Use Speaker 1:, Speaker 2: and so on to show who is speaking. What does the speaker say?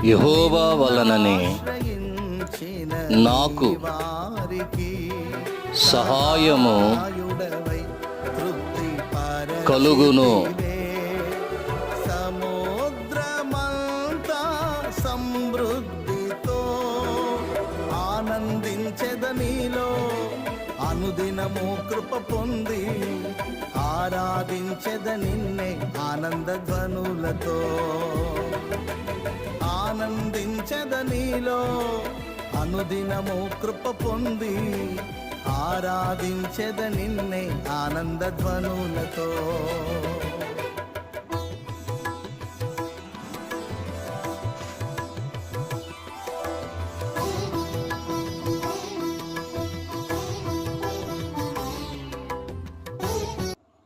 Speaker 1: యెహోవా వలననే నాకు సహాయము కలుగును.
Speaker 2: సముద్రమంతా సమృద్ధితో ఆనందించెద నీలో, అనుదినము కృప పొంది ఆరాధించెద నిన్నే ఆనంద ధ్వనులతో. ఆనందించెద నీలో, అనుదినము కృప పొంది ఆరాధించెద నిన్నే ఆనంద ధ్వనులతో.